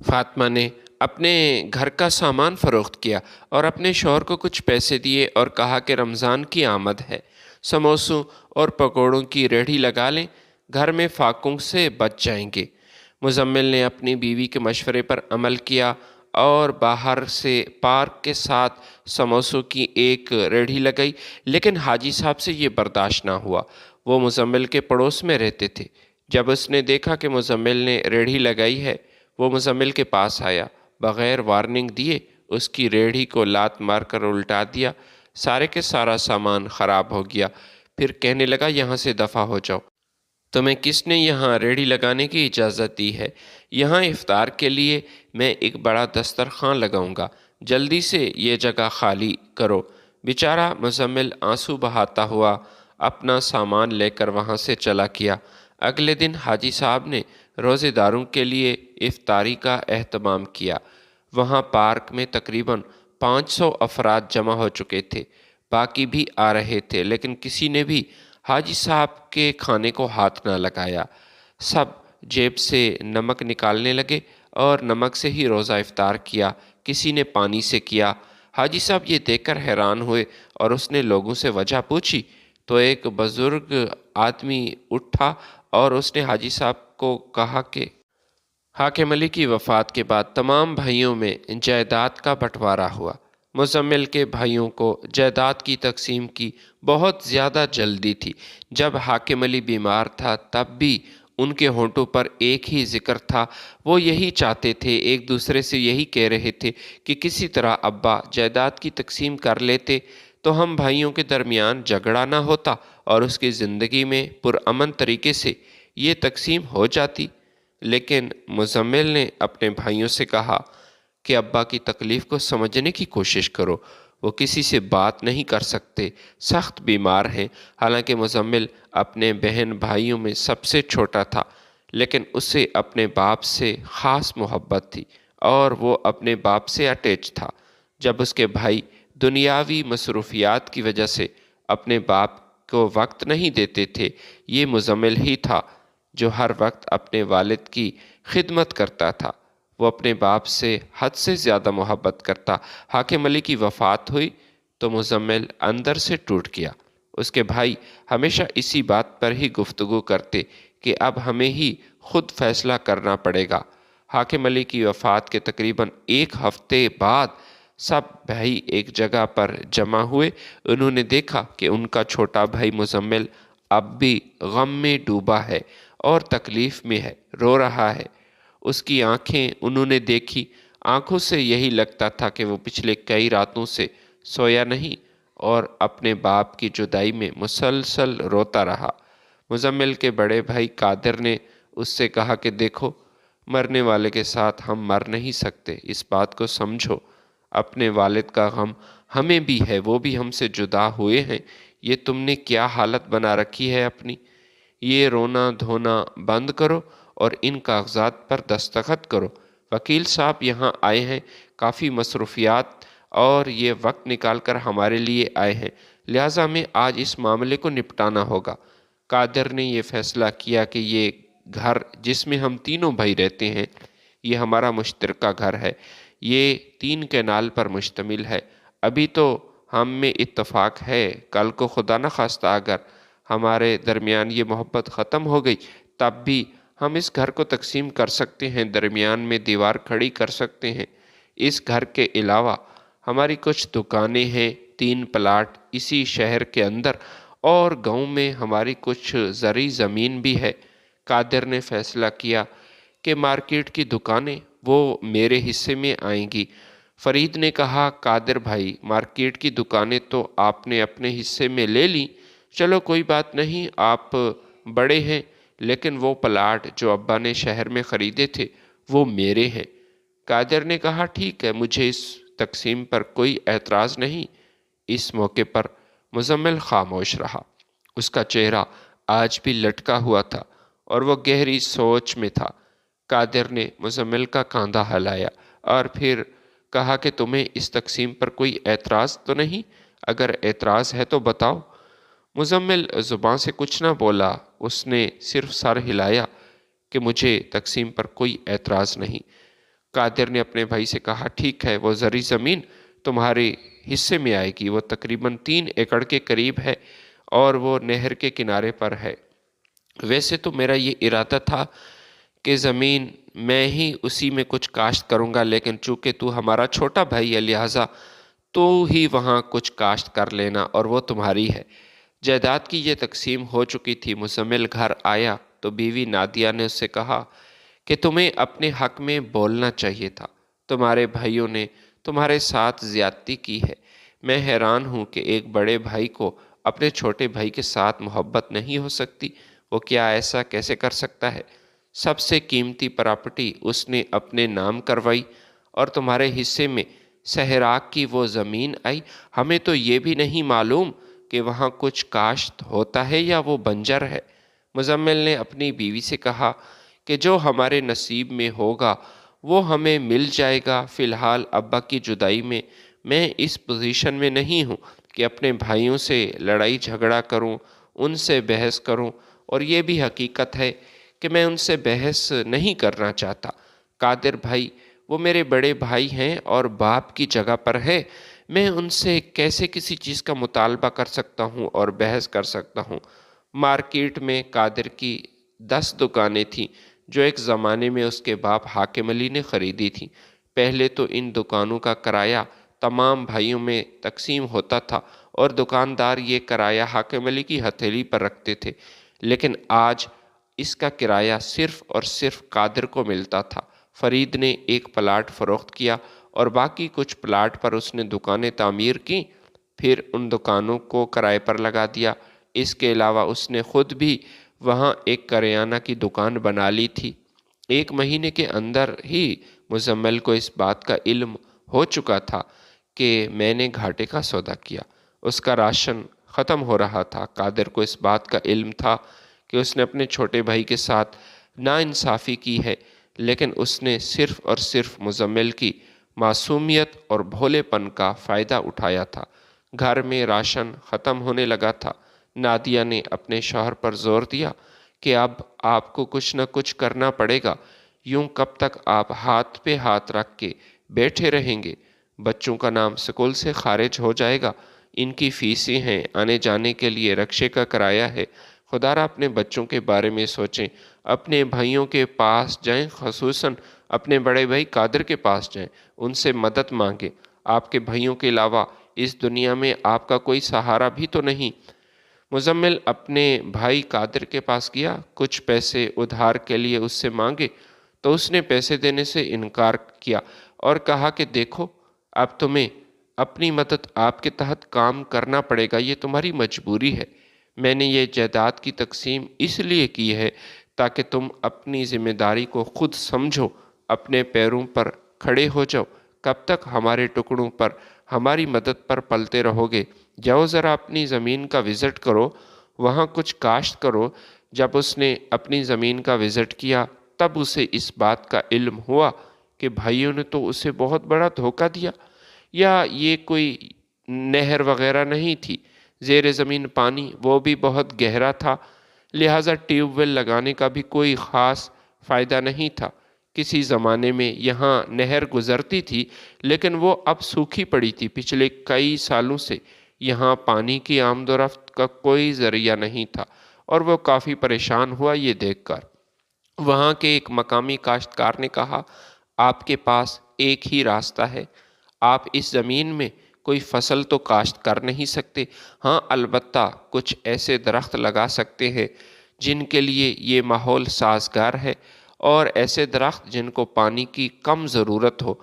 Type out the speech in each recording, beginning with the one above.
فاطمہ نے اپنے گھر کا سامان فروخت کیا اور اپنے شوہر کو کچھ پیسے دیے اور کہا کہ رمضان کی آمد ہے، سموسوں اور پکوڑوں کی ریہڑی لگا لیں، گھر میں فاقوں سے بچ جائیں گے۔ مزمل نے اپنی بیوی کے مشورے پر عمل کیا اور باہر سے پارک کے ساتھ سموسوں کی ایک ریہڑی لگائی، لیکن حاجی صاحب سے یہ برداشت نہ ہوا۔ وہ مزمل کے پڑوس میں رہتے تھے۔ جب اس نے دیکھا کہ مزمل نے ریہڑی لگائی ہے، وہ مزمل کے پاس آیا، بغیر وارننگ دیے اس کی ریڑھی کو لات مار کر الٹا دیا، سارے کے سارا سامان خراب ہو گیا۔ پھر کہنے لگا، یہاں سے دفع ہو جاؤ، تمہیں کس نے یہاں ریڑھی لگانے کی اجازت دی ہے؟ یہاں افطار کے لیے میں ایک بڑا دسترخوان لگاؤں گا، جلدی سے یہ جگہ خالی کرو۔ بیچارہ مزمل آنسو بہاتا ہوا اپنا سامان لے کر وہاں سے چلا گیا۔ اگلے دن حاجی صاحب نے روزے داروں کے لیے افطاری کا اہتمام کیا۔ وہاں پارک میں تقریباً 500 افراد جمع ہو چکے تھے، باقی بھی آ رہے تھے، لیکن کسی نے بھی حاجی صاحب کے کھانے کو ہاتھ نہ لگایا۔ سب جیب سے نمک نکالنے لگے اور نمک سے ہی روزہ افطار کیا، کسی نے پانی سے کیا۔ حاجی صاحب یہ دیکھ کر حیران ہوئے اور اس نے لوگوں سے وجہ پوچھی تو ایک بزرگ آدمی اٹھا اور اس نے حاجی صاحب کو کہا کہ حاکم علی کی وفات کے بعد تمام بھائیوں میں جائیداد کا بٹوارا ہوا۔ مزمل کے بھائیوں کو جائیداد کی تقسیم کی بہت زیادہ جلدی تھی۔ جب حاکم علی بیمار تھا تب بھی ان کے ہونٹوں پر ایک ہی ذکر تھا، وہ یہی چاہتے تھے، ایک دوسرے سے یہی کہہ رہے تھے کہ کسی طرح ابا جائیداد کی تقسیم کر لیتے تو ہم بھائیوں کے درمیان جھگڑا نہ ہوتا اور اس کی زندگی میں پرامن طریقے سے یہ تقسیم ہو جاتی۔ لیکن مزمل نے اپنے بھائیوں سے کہا کہ ابا کی تکلیف کو سمجھنے کی کوشش کرو، وہ کسی سے بات نہیں کر سکتے، سخت بیمار ہیں۔ حالانکہ مزمل اپنے بہن بھائیوں میں سب سے چھوٹا تھا، لیکن اسے اپنے باپ سے خاص محبت تھی اور وہ اپنے باپ سے اٹیچ تھا۔ جب اس کے بھائی دنیاوی مصروفیات کی وجہ سے اپنے باپ کو وقت نہیں دیتے تھے، یہ مزمل ہی تھا جو ہر وقت اپنے والد کی خدمت کرتا تھا۔ وہ اپنے باپ سے حد سے زیادہ محبت کرتا۔ حاکم علی کی وفات ہوئی تو مزمل اندر سے ٹوٹ گیا۔ اس کے بھائی ہمیشہ اسی بات پر ہی گفتگو کرتے کہ اب ہمیں ہی خود فیصلہ کرنا پڑے گا۔ حاکم علی کی وفات کے تقریباً ایک ہفتے بعد سب بھائی ایک جگہ پر جمع ہوئے۔ انہوں نے دیکھا کہ ان کا چھوٹا بھائی مزمل اب بھی غم میں ڈوبا ہے اور تکلیف میں ہے، رو رہا ہے۔ اس کی آنکھیں انہوں نے دیکھی، آنکھوں سے یہی لگتا تھا کہ وہ پچھلے کئی راتوں سے سویا نہیں اور اپنے باپ کی جدائی میں مسلسل روتا رہا۔ مزمل کے بڑے بھائی قادر نے اس سے کہا کہ دیکھو، مرنے والے کے ساتھ ہم مر نہیں سکتے، اس بات کو سمجھو۔ اپنے والد کا غم ہمیں بھی ہے، وہ بھی ہم سے جدا ہوئے ہیں۔ یہ تم نے کیا حالت بنا رکھی ہے اپنی؟ یہ رونا دھونا بند کرو اور ان کاغذات پر دستخط کرو۔ وکیل صاحب یہاں آئے ہیں، کافی مصروفیات اور یہ وقت نکال کر ہمارے لیے آئے ہیں، لہٰذا ہمیں آج اس معاملے کو نپٹانا ہوگا۔ قادر نے یہ فیصلہ کیا کہ یہ گھر جس میں ہم تینوں بھائی رہتے ہیں، یہ ہمارا مشترکہ گھر ہے، یہ 3 کینال پر مشتمل ہے۔ ابھی تو ہم میں اتفاق ہے، کل کو خدا نہ خواستہ اگر ہمارے درمیان یہ محبت ختم ہو گئی تب بھی ہم اس گھر کو تقسیم کر سکتے ہیں، درمیان میں دیوار کھڑی کر سکتے ہیں۔ اس گھر کے علاوہ ہماری کچھ دکانیں ہیں، 3 پلاٹ اسی شہر کے اندر، اور گاؤں میں ہماری کچھ زرعی زمین بھی ہے۔ قادر نے فیصلہ کیا کہ مارکیٹ کی دکانیں وہ میرے حصے میں آئیں گی۔ فرید نے کہا، قادر بھائی، مارکیٹ کی دکانیں تو آپ نے اپنے حصے میں لے لیں، چلو کوئی بات نہیں، آپ بڑے ہیں، لیکن وہ پلاٹ جو ابا نے شہر میں خریدے تھے وہ میرے ہیں۔ قادر نے کہا، ٹھیک ہے، مجھے اس تقسیم پر کوئی اعتراض نہیں۔ اس موقع پر مزمل خاموش رہا۔ اس کا چہرہ آج بھی لٹکا ہوا تھا اور وہ گہری سوچ میں تھا۔ قادر نے مزمل کا کاندھا ہلایا اور پھر کہا کہ تمہیں اس تقسیم پر کوئی اعتراض تو نہیں؟ اگر اعتراض ہے تو بتاؤ۔ مزمل زبان سے کچھ نہ بولا، اس نے صرف سر ہلایا کہ مجھے تقسیم پر کوئی اعتراض نہیں۔ قادر نے اپنے بھائی سے کہا، ٹھیک ہے، وہ زرعی زمین تمہارے حصے میں آئے گی۔ وہ تقریباً 3 ایکڑ کے قریب ہے اور وہ نہر کے کنارے پر ہے۔ ویسے تو میرا یہ ارادہ تھا کہ زمین میں ہی اسی میں کچھ کاشت کروں گا، لیکن چونکہ تو ہمارا چھوٹا بھائی ہے، لہٰذا تو ہی وہاں کچھ کاشت کر لینا اور وہ تمہاری ہے۔ جائیداد کی یہ تقسیم ہو چکی تھی۔ مزمل گھر آیا تو بیوی نادیہ نے اس سے کہا کہ تمہیں اپنے حق میں بولنا چاہیے تھا، تمہارے بھائیوں نے تمہارے ساتھ زیادتی کی ہے۔ میں حیران ہوں کہ ایک بڑے بھائی کو اپنے چھوٹے بھائی کے ساتھ محبت نہیں ہو سکتی۔ وہ کیا ایسا کیسے کر سکتا ہے؟ سب سے قیمتی پراپرٹی اس نے اپنے نام کروائی اور تمہارے حصے میں صحراء کی وہ زمین آئی۔ ہمیں تو یہ بھی نہیں معلوم کہ وہاں کچھ کاشت ہوتا ہے یا وہ بنجر ہے۔ مزمل نے اپنی بیوی سے کہا کہ جو ہمارے نصیب میں ہوگا وہ ہمیں مل جائے گا۔ فی الحال ابا کی جدائی میں اس پوزیشن میں نہیں ہوں کہ اپنے بھائیوں سے لڑائی جھگڑا کروں، ان سے بحث کروں، اور یہ بھی حقیقت ہے کہ میں ان سے بحث نہیں کرنا چاہتا۔ قادر بھائی وہ میرے بڑے بھائی ہیں اور باپ کی جگہ پر ہے۔ میں ان سے کیسے کسی چیز کا مطالبہ کر سکتا ہوں اور بحث کر سکتا ہوں؟ مارکیٹ میں قادر کی 10 دکانیں تھیں جو ایک زمانے میں اس کے باپ حاکم علی نے خریدی تھیں۔ پہلے تو ان دکانوں کا کرایہ تمام بھائیوں میں تقسیم ہوتا تھا اور دکاندار یہ کرایہ حاکم علی کی ہتھیلی پر رکھتے تھے، لیکن آج اس کا کرایہ صرف اور صرف قادر کو ملتا تھا۔ فرید نے ایک پلاٹ فروخت کیا اور باقی کچھ پلاٹ پر اس نے دکانیں تعمیر کی، پھر ان دکانوں کو کرائے پر لگا دیا۔ اس کے علاوہ اس نے خود بھی وہاں ایک کریانہ کی دکان بنا لی تھی۔ 1 مہینے کے اندر ہی مزمل کو اس بات کا علم ہو چکا تھا کہ میں نے گھاٹے کا سودا کیا۔ اس کا راشن ختم ہو رہا تھا۔ قادر کو اس بات کا علم تھا کہ اس نے اپنے چھوٹے بھائی کے ساتھ ناانصافی کی ہے، لیکن اس نے صرف اور صرف مزمل کی معصومیت اور بھولے پن کا فائدہ اٹھایا تھا۔ گھر میں راشن ختم ہونے لگا تھا۔ نادیہ نے اپنے شوہر پر زور دیا کہ اب آپ کو کچھ نہ کچھ کرنا پڑے گا، یوں کب تک آپ ہاتھ پہ ہاتھ رکھ کے بیٹھے رہیں گے؟ بچوں کا نام سکول سے خارج ہو جائے گا، ان کی فیسیں ہیں، آنے جانے کے لیے رکشے کا کرایہ ہے۔ خدا را اپنے بچوں کے بارے میں سوچیں، اپنے بھائیوں کے پاس جائیں، خصوصاً اپنے بڑے بھائی قادر کے پاس جائیں، ان سے مدد مانگیں۔ آپ کے بھائیوں کے علاوہ اس دنیا میں آپ کا کوئی سہارا بھی تو نہیں۔ مزمل اپنے بھائی قادر کے پاس گیا، کچھ پیسے ادھار کے لیے اس سے مانگے تو اس نے پیسے دینے سے انکار کیا اور کہا کہ دیکھو، اب تمہیں اپنی مدد آپ کے تحت کام کرنا پڑے گا، یہ تمہاری مجبوری ہے۔ میں نے یہ جائیداد کی تقسیم اس لیے کی ہے تاکہ تم اپنی ذمہ داری کو خود سمجھو، اپنے پیروں پر کھڑے ہو جاؤ۔ کب تک ہمارے ٹکڑوں پر ہماری مدد پر پلتے رہو گے؟ جاؤ ذرا اپنی زمین کا وزٹ کرو، وہاں کچھ کاشت کرو۔ جب اس نے اپنی زمین کا وزٹ کیا تب اسے اس بات کا علم ہوا کہ بھائیوں نے تو اسے بہت بڑا دھوکہ دیا، یا یہ کوئی نہر وغیرہ نہیں تھی، زیر زمین پانی وہ بھی بہت گہرا تھا، لہٰذا ٹیوب ویل لگانے کا بھی کوئی خاص فائدہ نہیں تھا۔ کسی زمانے میں یہاں نہر گزرتی تھی لیکن وہ اب سوکھی پڑی تھی۔ پچھلے کئی سالوں سے یہاں پانی کی آمد و رفت کا کوئی ذریعہ نہیں تھا اور وہ کافی پریشان ہوا یہ دیکھ کر۔ وہاں کے ایک مقامی کاشتکار نے کہا، آپ کے پاس ایک ہی راستہ ہے، آپ اس زمین میں کوئی فصل تو کاشت کر نہیں سکتے، ہاں البتہ کچھ ایسے درخت لگا سکتے ہیں جن کے لیے یہ ماحول سازگار ہے، اور ایسے درخت جن کو پانی کی کم ضرورت ہو۔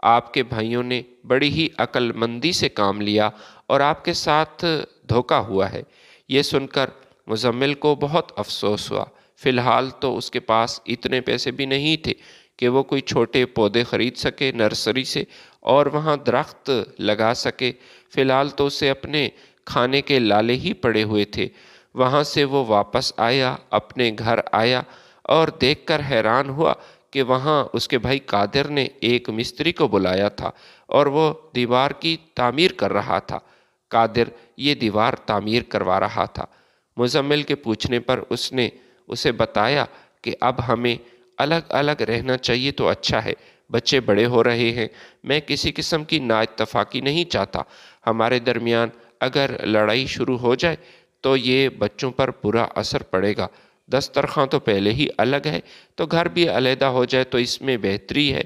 آپ کے بھائیوں نے بڑی ہی عقل مندی سے کام لیا اور آپ کے ساتھ دھوکہ ہوا ہے۔ یہ سن کر مزمل کو بہت افسوس ہوا۔ فی الحال تو اس کے پاس اتنے پیسے بھی نہیں تھے کہ وہ کوئی چھوٹے پودے خرید سکے نرسری سے اور وہاں درخت لگا سکے۔ فی الحال تو اسے اپنے کھانے کے لالے ہی پڑے ہوئے تھے۔ وہاں سے وہ واپس آیا، اپنے گھر آیا اور دیکھ کر حیران ہوا کہ وہاں اس کے بھائی قادر نے ایک مستری کو بلایا تھا اور وہ دیوار کی تعمیر کر رہا تھا۔ قادر یہ دیوار تعمیر کروا رہا تھا۔ مزمل کے پوچھنے پر اس نے اسے بتایا کہ اب ہمیں الگ الگ رہنا چاہیے تو اچھا ہے، بچے بڑے ہو رہے ہیں، میں کسی قسم کی نااتفاقی نہیں چاہتا۔ ہمارے درمیان اگر لڑائی شروع ہو جائے تو یہ بچوں پر برا اثر پڑے گا۔ دسترخواں تو پہلے ہی الگ ہے، تو گھر بھی علیحدہ ہو جائے تو اس میں بہتری ہے۔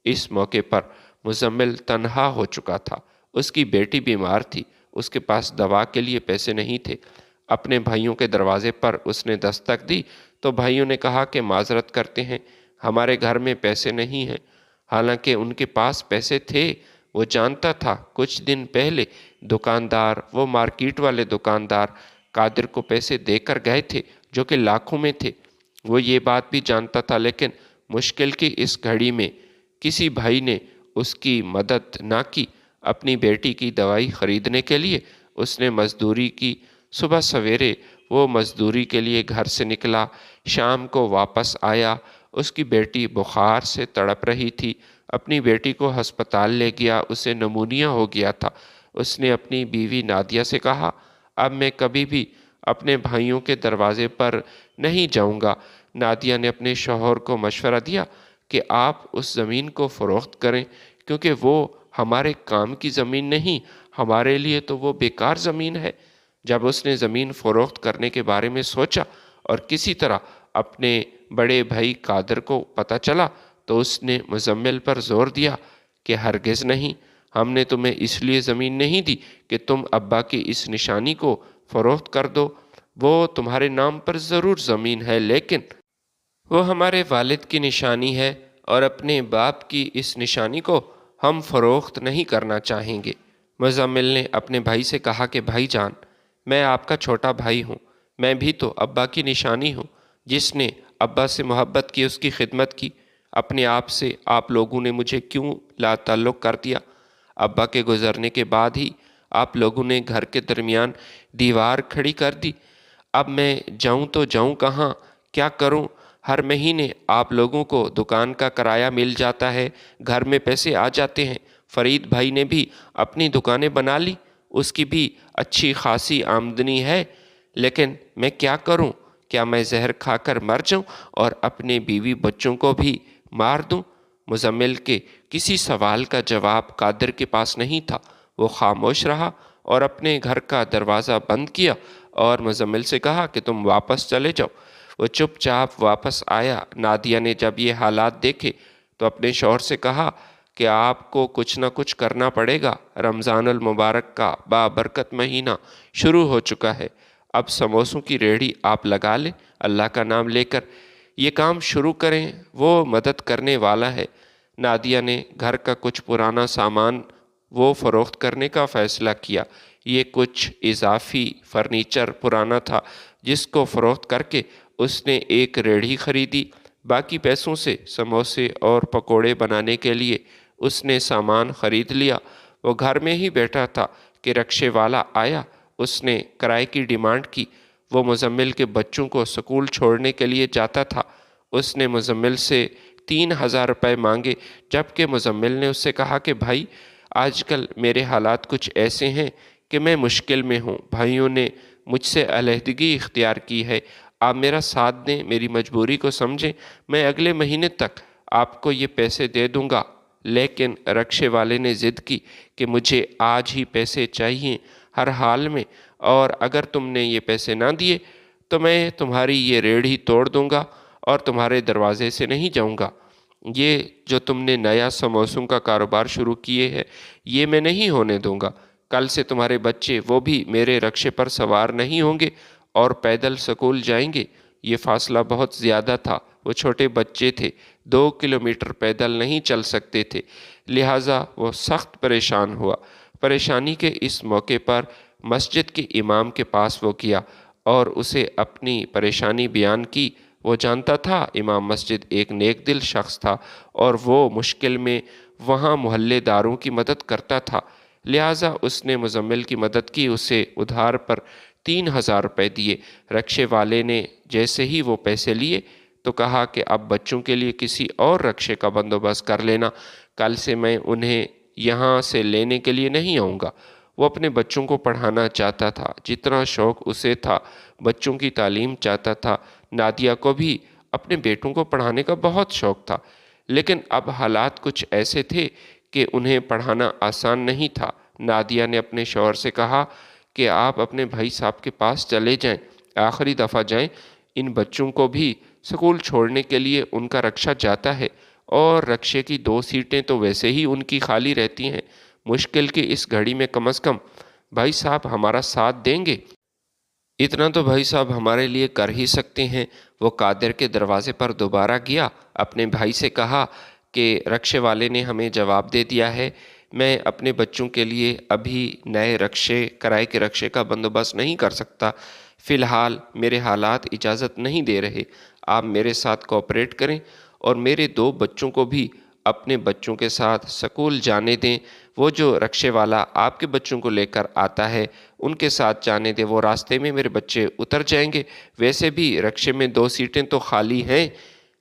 اس موقع پر مزمل تنہا ہو چکا تھا، اس کی بیٹی بیمار تھی، اس کے پاس دوا کے لیے پیسے نہیں تھے۔ اپنے بھائیوں کے دروازے پر اس نے دستک دی تو بھائیوں نے کہا کہ معذرت کرتے ہیں، ہمارے گھر میں پیسے نہیں ہیں۔ حالانکہ ان کے پاس پیسے تھے، وہ جانتا تھا کچھ دن پہلے دکاندار، وہ مارکیٹ والے دکاندار قادر کو پیسے دے کر گئے تھے جو کہ لاکھوں میں تھے۔ وہ یہ بات بھی جانتا تھا، لیکن مشکل کی اس گھڑی میں کسی بھائی نے اس کی مدد نہ کی۔ اپنی بیٹی کی دوائی خریدنے کے لیے اس نے مزدوری کی۔ صبح سویرے وہ مزدوری کے لیے گھر سے نکلا، شام کو واپس آیا۔ اس کی بیٹی بخار سے تڑپ رہی تھی۔ اپنی بیٹی کو ہسپتال لے گیا، اسے نمونیا ہو گیا تھا۔ اس نے اپنی بیوی نادیہ سے کہا، اب میں کبھی بھی اپنے بھائیوں کے دروازے پر نہیں جاؤں گا۔ نادیہ نے اپنے شوہر کو مشورہ دیا کہ آپ اس زمین کو فروخت کریں، کیونکہ وہ ہمارے کام کی زمین نہیں، ہمارے لیے تو وہ بیکار زمین ہے۔ جب اس نے زمین فروخت کرنے کے بارے میں سوچا اور کسی طرح اپنے بڑے بھائی قادر کو پتہ چلا تو اس نے مزمل پر زور دیا کہ ہرگز نہیں، ہم نے تمہیں اس لیے زمین نہیں دی کہ تم ابا کی اس نشانی کو فروخت کر دو۔ وہ تمہارے نام پر ضرور زمین ہے، لیکن وہ ہمارے والد کی نشانی ہے اور اپنے باپ کی اس نشانی کو ہم فروخت نہیں کرنا چاہیں گے۔ مزمل نے اپنے بھائی سے کہا کہ بھائی جان، میں آپ کا چھوٹا بھائی ہوں، میں بھی تو ابا کی نشانی ہوں۔ جس نے ابا سے محبت کی، اس کی خدمت کی، اپنے آپ سے آپ لوگوں نے مجھے کیوں لا تعلق کر دیا؟ ابا کے گزرنے کے بعد ہی آپ لوگوں نے گھر کے درمیان دیوار کھڑی کر دی۔ اب میں جاؤں تو جاؤں کہاں، کیا کروں؟ ہر مہینے آپ لوگوں کو دکان کا کرایہ مل جاتا ہے، گھر میں پیسے آ جاتے ہیں۔ فرید بھائی نے بھی اپنی دکانیں بنا لی، اس کی بھی اچھی خاصی آمدنی ہے، لیکن میں کیا کروں؟ کیا میں زہر کھا کر مر جاؤں اور اپنے بیوی بچوں کو بھی مار دوں؟ مزمل کے کسی سوال کا جواب قادر کے پاس نہیں تھا۔ وہ خاموش رہا اور اپنے گھر کا دروازہ بند کیا اور مزمل سے کہا کہ تم واپس چلے جاؤ۔ وہ چپ چاپ واپس آیا۔ نادیہ نے جب یہ حالات دیکھے تو اپنے شوہر سے کہا کہ آپ کو کچھ نہ کچھ کرنا پڑے گا۔ رمضان المبارک کا بابرکت مہینہ شروع ہو چکا ہے، اب سموسوں کی ریڑھی آپ لگا لیں، اللہ کا نام لے کر یہ کام شروع کریں، وہ مدد کرنے والا ہے۔ نادیہ نے گھر کا کچھ پرانا سامان وہ فروخت کرنے کا فیصلہ کیا۔ یہ کچھ اضافی فرنیچر پرانا تھا جس کو فروخت کر کے اس نے ایک ریڑھی خریدی۔ باقی پیسوں سے سموسے اور پکوڑے بنانے کے لیے اس نے سامان خرید لیا۔ وہ گھر میں ہی بیٹھا تھا کہ رکشے والا آیا۔ اس نے کرائے کی ڈیمانڈ کی۔ وہ مزمل کے بچوں کو سکول چھوڑنے کے لیے جاتا تھا۔ اس نے مزمل سے 3000 روپے مانگے، جبکہ مزمل نے اس سے کہا کہ بھائی، آج کل میرے حالات کچھ ایسے ہیں کہ میں مشکل میں ہوں، بھائیوں نے مجھ سے علیحدگی اختیار کی ہے، آپ میرا ساتھ دیں، میری مجبوری کو سمجھیں، میں اگلے مہینے تک آپ کو یہ پیسے دے دوں گا۔ لیکن رکشے والے نے ضد کی کہ مجھے آج ہی پیسے چاہیے، ہر حال میں، اور اگر تم نے یہ پیسے نہ دیے تو میں تمہاری یہ ریڑھی توڑ دوں گا اور تمہارے دروازے سے نہیں جاؤں گا۔ یہ جو تم نے نیا سموسوں کا کاروبار شروع کیے ہے، یہ میں نہیں ہونے دوں گا۔ کل سے تمہارے بچے وہ بھی میرے رکشے پر سوار نہیں ہوں گے اور پیدل سکول جائیں گے۔ یہ فاصلہ بہت زیادہ تھا، وہ چھوٹے بچے تھے، 2 کلومیٹر پیدل نہیں چل سکتے تھے، لہٰذا وہ سخت پریشان ہوا۔ پریشانی کے اس موقع پر مسجد کے امام کے پاس وہ گیا اور اسے اپنی پریشانی بیان کی۔ وہ جانتا تھا امام مسجد ایک نیک دل شخص تھا اور وہ مشکل میں وہاں محلے داروں کی مدد کرتا تھا، لہٰذا اس نے مزمل کی مدد کی، اسے ادھار پر 3000 روپے دیے۔ رکشے والے نے جیسے ہی وہ پیسے لیے تو کہا کہ اب بچوں کے لیے کسی اور رکشے کا بندوبست کر لینا، کل سے میں انہیں یہاں سے لینے کے لیے نہیں آؤں گا۔ وہ اپنے بچوں کو پڑھانا چاہتا تھا، جتنا شوق اسے تھا بچوں کی تعلیم چاہتا تھا۔ نادیہ کو بھی اپنے بیٹوں کو پڑھانے کا بہت شوق تھا، لیکن اب حالات کچھ ایسے تھے کہ انہیں پڑھانا آسان نہیں تھا۔ نادیہ نے اپنے شوہر سے کہا کہ آپ اپنے بھائی صاحب کے پاس چلے جائیں، آخری دفعہ جائیں، ان بچوں کو بھی سکول چھوڑنے کے لیے ان کا رکشہ جاتا ہے اور رکشے کی 2 سیٹیں تو ویسے ہی ان کی خالی رہتی ہیں، مشکل کی اس گھڑی میں کم از کم بھائی صاحب ہمارا ساتھ دیں گے؟ اتنا تو بھائی صاحب ہمارے لیے کر ہی سکتے ہیں۔ وہ قادر کے دروازے پر دوبارہ گیا، اپنے بھائی سے کہا کہ رکشے والے نے ہمیں جواب دے دیا ہے، میں اپنے بچوں کے لیے ابھی نئے رکشے، کرائے کے رکشے کا بندوبست نہیں کر سکتا۔ فی الحال میرے حالات اجازت نہیں دے رہے۔ آپ میرے ساتھ کوآپریٹ کریں اور میرے 2 بچوں کو بھی اپنے بچوں کے ساتھ سکول جانے دیں۔ وہ جو رکشے والا آپ کے بچوں کو لے کر آتا ہے ان کے ساتھ جانے دیں، وہ راستے میں میرے بچے اتر جائیں گے۔ ویسے بھی رکشے میں 2 سیٹیں تو خالی ہیں۔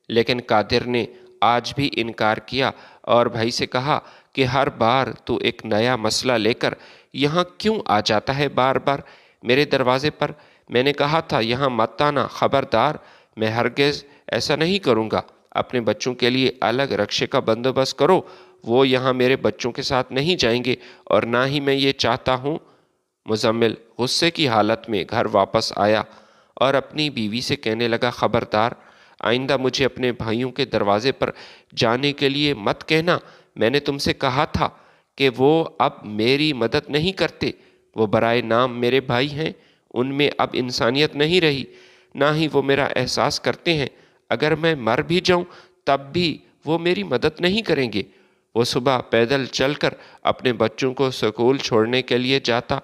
لیکن قادر نے آج بھی انکار کیا اور بھائی سے کہا کہ ہر بار تو ایک نیا مسئلہ لے کر یہاں کیوں آ جاتا ہے بار بار میرے دروازے پر؟ میں نے کہا تھا یہاں مت آنا، خبردار، میں ہرگز ایسا نہیں کروں گا۔ اپنے بچوں کے لیے الگ رکشے کا بندوبست کرو، وہ یہاں میرے بچوں کے ساتھ نہیں جائیں گے اور نہ ہی میں یہ چاہتا ہوں۔ مزمل غصے کی حالت میں گھر واپس آیا اور اپنی بیوی سے کہنے لگا، خبردار، آئندہ مجھے اپنے بھائیوں کے دروازے پر جانے کے لیے مت کہنا۔ میں نے تم سے کہا تھا کہ وہ اب میری مدد نہیں کرتے، وہ برائے نام میرے بھائی ہیں، ان میں اب انسانیت نہیں رہی، نہ ہی وہ میرا احساس کرتے ہیں۔ اگر میں مر بھی جاؤں تب بھی وہ میری مدد نہیں کریں گے۔ وہ صبح پیدل چل کر اپنے بچوں کو سکول چھوڑنے کے لیے جاتا،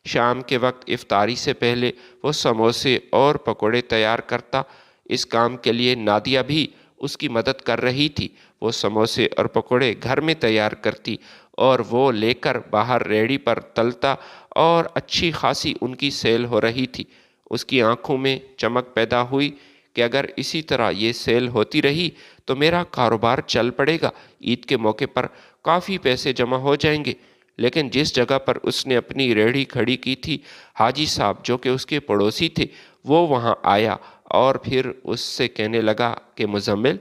شام کے وقت افطاری سے پہلے وہ سموسے اور پکوڑے تیار کرتا۔ اس کام کے لیے نادیہ بھی اس کی مدد کر رہی تھی۔ وہ سموسے اور پکوڑے گھر میں تیار کرتی اور وہ لے کر باہر ریڑھی پر تلتا اور اچھی خاصی ان کی سیل ہو رہی تھی۔ اس کی آنکھوں میں چمک پیدا ہوئی کہ اگر اسی طرح یہ سیل ہوتی رہی تو میرا کاروبار چل پڑے گا، عید کے موقع پر کافی پیسے جمع ہو جائیں گے۔ لیکن جس جگہ پر اس نے اپنی ریڑھی کھڑی کی تھی، حاجی صاحب جو کہ اس کے پڑوسی تھے، وہ وہاں آیا اور پھر اس سے کہنے لگا کہ مزمل،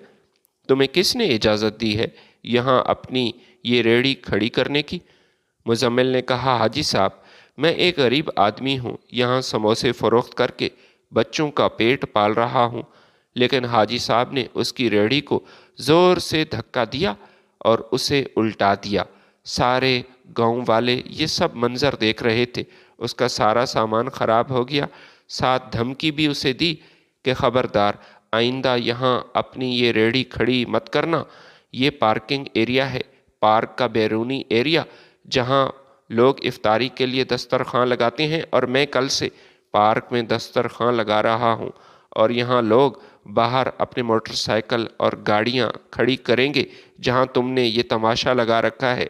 تمہیں کس نے اجازت دی ہے یہاں اپنی یہ ریڑھی کھڑی کرنے کی؟ مزمل نے کہا، حاجی صاحب، میں ایک غریب آدمی ہوں، یہاں سموسے فروخت کر کے بچوں کا پیٹ پال رہا ہوں۔ لیکن حاجی صاحب نے اس کی ریڑھی کو زور سے دھکا دیا اور اسے الٹا دیا۔ سارے گاؤں والے یہ سب منظر دیکھ رہے تھے۔ اس کا سارا سامان خراب ہو گیا، ساتھ دھمکی بھی اسے دی کہ خبردار، آئندہ یہاں اپنی یہ ریڑھی کھڑی مت کرنا، یہ پارکنگ ایریا ہے، پارک کا بیرونی ایریا جہاں لوگ افطاری کے لیے دسترخوان لگاتے ہیں، اور میں کل سے پارک میں دسترخوان لگا رہا ہوں اور یہاں لوگ باہر اپنے موٹر سائیکل اور گاڑیاں کھڑی کریں گے جہاں تم نے یہ تماشا لگا رکھا ہے۔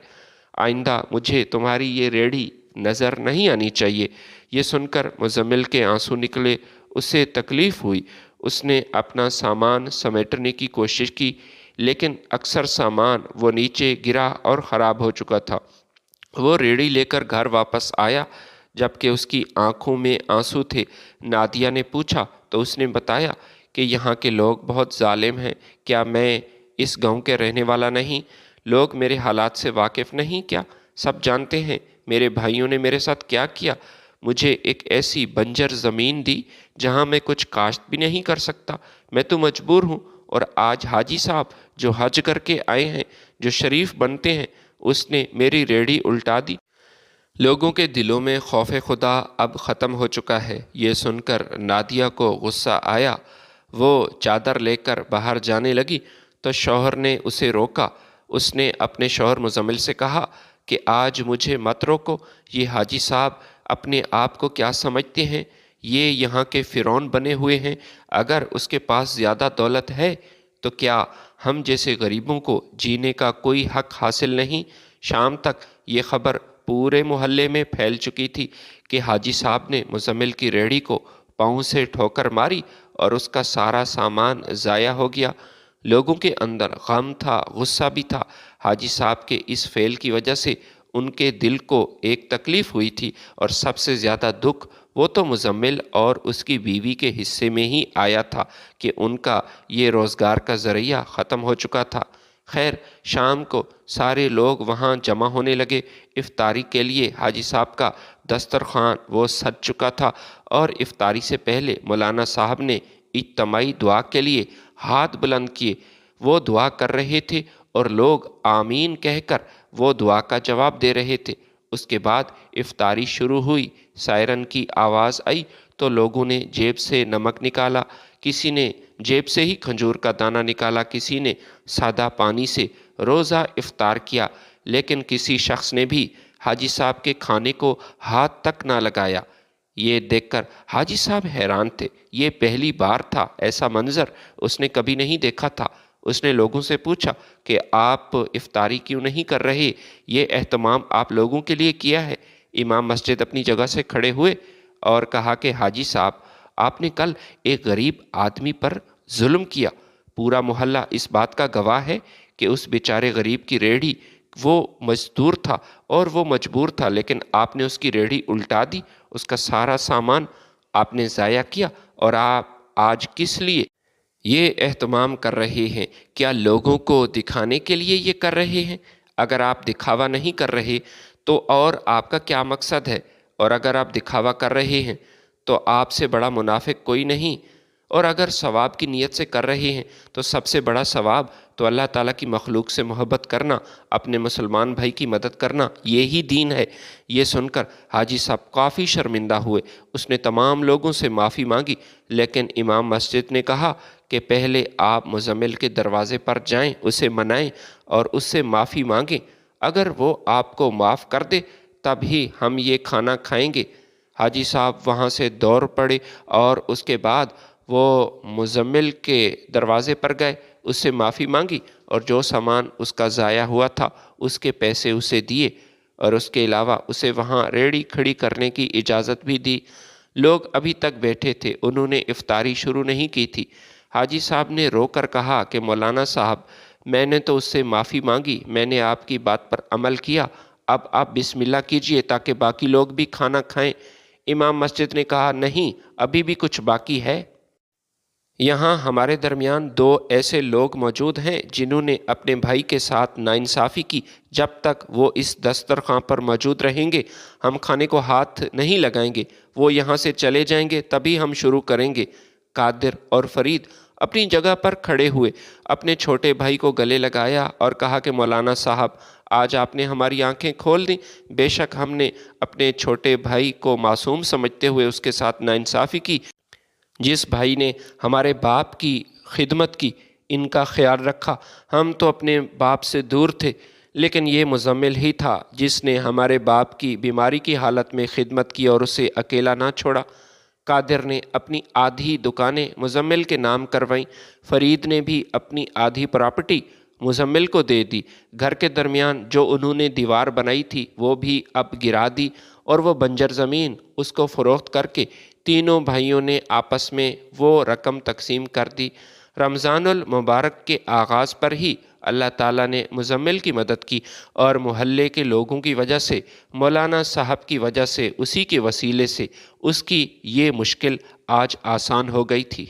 آئندہ مجھے تمہاری یہ ریڑھی نظر نہیں آنی چاہیے۔ یہ سن کر مزمل کے آنسو نکلے، اسے تکلیف ہوئی۔ اس نے اپنا سامان سمیٹنے کی کوشش کی، لیکن اکثر سامان وہ نیچے گرا اور خراب ہو چکا تھا۔ وہ ریڑھی لے کر گھر واپس آیا جبکہ اس کی آنکھوں میں آنسو تھے۔ نادیہ نے پوچھا تو اس نے بتایا کہ یہاں کے لوگ بہت ظالم ہیں۔ کیا میں اس گاؤں کے رہنے والا نہیں؟ لوگ میرے حالات سے واقف نہیں کیا؟ سب جانتے ہیں میرے بھائیوں نے میرے ساتھ کیا کیا۔ مجھے ایک ایسی بنجر زمین دی جہاں میں کچھ کاشت بھی نہیں کر سکتا۔ میں تو مجبور ہوں، اور آج حاجی صاحب جو حج کر کے آئے ہیں، جو شریف بنتے ہیں، اس نے میری ریڑھی الٹا دی۔ لوگوں کے دلوں میں خوف خدا اب ختم ہو چکا ہے۔ یہ سن کر نادیہ کو غصہ آیا۔ وہ چادر لے کر باہر جانے لگی تو شوہر نے اسے روکا۔ اس نے اپنے شوہر مزمل سے کہا کہ آج مجھے مت روکو، یہ حاجی صاحب اپنے آپ کو کیا سمجھتے ہیں؟ یہ یہاں کے فرعون بنے ہوئے ہیں۔ اگر اس کے پاس زیادہ دولت ہے تو کیا ہم جیسے غریبوں کو جینے کا کوئی حق حاصل نہیں؟ شام تک یہ خبر پورے محلے میں پھیل چکی تھی کہ حاجی صاحب نے مزمل کی ریڑھی کو پاؤں سے ٹھوکر ماری اور اس کا سارا سامان ضائع ہو گیا۔ لوگوں کے اندر غم تھا، غصہ بھی تھا۔ حاجی صاحب کے اس فعل کی وجہ سے ان کے دل کو ایک تکلیف ہوئی تھی، اور سب سے زیادہ دکھ وہ تو مزمل اور اس کی بیوی کے حصے میں ہی آیا تھا کہ ان کا یہ روزگار کا ذریعہ ختم ہو چکا تھا۔ خیر شام کو سارے لوگ وہاں جمع ہونے لگے۔ افطاری کے لیے حاجی صاحب کا دسترخوان وہ سج چکا تھا، اور افطاری سے پہلے مولانا صاحب نے اجتماعی دعا کے لیے ہاتھ بلند کیے۔ وہ دعا کر رہے تھے اور لوگ آمین کہہ کر وہ دعا کا جواب دے رہے تھے۔ اس کے بعد افطاری شروع ہوئی۔ سائرن کی آواز آئی تو لوگوں نے جیب سے نمک نکالا، کسی نے جیب سے ہی کھجور کا دانہ نکالا، کسی نے سادہ پانی سے روزہ افطار کیا، لیکن کسی شخص نے بھی حاجی صاحب کے کھانے کو ہاتھ تک نہ لگایا۔ یہ دیکھ کر حاجی صاحب حیران تھے۔ یہ پہلی بار تھا، ایسا منظر اس نے کبھی نہیں دیکھا تھا۔ اس نے لوگوں سے پوچھا کہ آپ افطاری کیوں نہیں کر رہے؟ یہ اہتمام آپ لوگوں کے لیے کیا ہے؟ امام مسجد اپنی جگہ سے کھڑے ہوئے اور کہا کہ حاجی صاحب، آپ نے کل ایک غریب آدمی پر ظلم کیا۔ پورا محلہ اس بات کا گواہ ہے کہ اس بیچارے غریب کی ریڑھی، وہ مزدور تھا اور وہ مجبور تھا، لیکن آپ نے اس کی ریڑھی الٹا دی، اس کا سارا سامان آپ نے ضائع کیا، اور آپ آج کس لیے یہ اہتمام کر رہے ہیں؟ کیا لوگوں کو دکھانے کے لیے یہ کر رہے ہیں؟ اگر آپ دکھاوا نہیں کر رہے تو اور آپ کا کیا مقصد ہے؟ اور اگر آپ دکھاوا کر رہے ہیں تو آپ سے بڑا منافق کوئی نہیں، اور اگر ثواب کی نیت سے کر رہے ہیں تو سب سے بڑا ثواب تو اللہ تعالیٰ کی مخلوق سے محبت کرنا، اپنے مسلمان بھائی کی مدد کرنا، یہی دین ہے۔ یہ سن کر حاجی صاحب کافی شرمندہ ہوئے۔ اس نے تمام لوگوں سے معافی مانگی، لیکن امام مسجد نے کہا کہ پہلے آپ مزمل کے دروازے پر جائیں، اسے منائیں اور اس سے معافی مانگیں۔ اگر وہ آپ کو معاف کر دے تب ہی ہم یہ کھانا کھائیں گے۔ حاجی صاحب وہاں سے دوڑ پڑے اور اس کے بعد وہ مزمل کے دروازے پر گئے، اس سے معافی مانگی، اور جو سامان اس کا ضائع ہوا تھا اس کے پیسے اسے دیے، اور اس کے علاوہ اسے وہاں ریڑھی کھڑی کرنے کی اجازت بھی دی۔ لوگ ابھی تک بیٹھے تھے، انہوں نے افطاری شروع نہیں کی تھی۔ حاجی صاحب نے رو کر کہا کہ مولانا صاحب، میں نے تو اس سے معافی مانگی، میں نے آپ کی بات پر عمل کیا، اب آپ بسم اللہ کیجئے تاکہ باقی لوگ بھی کھانا کھائیں۔ امام مسجد نے کہا، نہیں، ابھی بھی کچھ باقی ہے۔ یہاں ہمارے درمیان دو ایسے لوگ موجود ہیں جنہوں نے اپنے بھائی کے ساتھ ناانصافی کی۔ جب تک وہ اس دسترخوان پر موجود رہیں گے ہم کھانے کو ہاتھ نہیں لگائیں گے۔ وہ یہاں سے چلے جائیں گے تبھی ہم شروع کریں گے۔ قادر اور فرید اپنی جگہ پر کھڑے ہوئے، اپنے چھوٹے بھائی کو گلے لگایا اور کہا کہ مولانا صاحب، آج آپ نے ہماری آنکھیں کھول دیں۔ بے شک ہم نے اپنے چھوٹے بھائی کو معصوم سمجھتے ہوئے اس کے ساتھ ناانصافی کی۔ جس بھائی نے ہمارے باپ کی خدمت کی، ان کا خیال رکھا، ہم تو اپنے باپ سے دور تھے، لیکن یہ مزمل ہی تھا جس نے ہمارے باپ کی بیماری کی حالت میں خدمت کی اور اسے اکیلا نہ چھوڑا۔ قادر نے اپنی آدھی دکانیں مزمل کے نام کروائیں، فرید نے بھی اپنی آدھی پراپرٹی مزمل کو دے دی۔ گھر کے درمیان جو انہوں نے دیوار بنائی تھی وہ بھی اب گرا دی، اور وہ بنجر زمین اس کو فروخت کر کے تینوں بھائیوں نے آپس میں وہ رقم تقسیم کر دی۔ رمضان المبارک کے آغاز پر ہی اللہ تعالیٰ نے مزمل کی مدد کی، اور محلے کے لوگوں کی وجہ سے، مولانا صاحب کی وجہ سے، اسی کے وسیلے سے اس کی یہ مشکل آج آسان ہو گئی تھی۔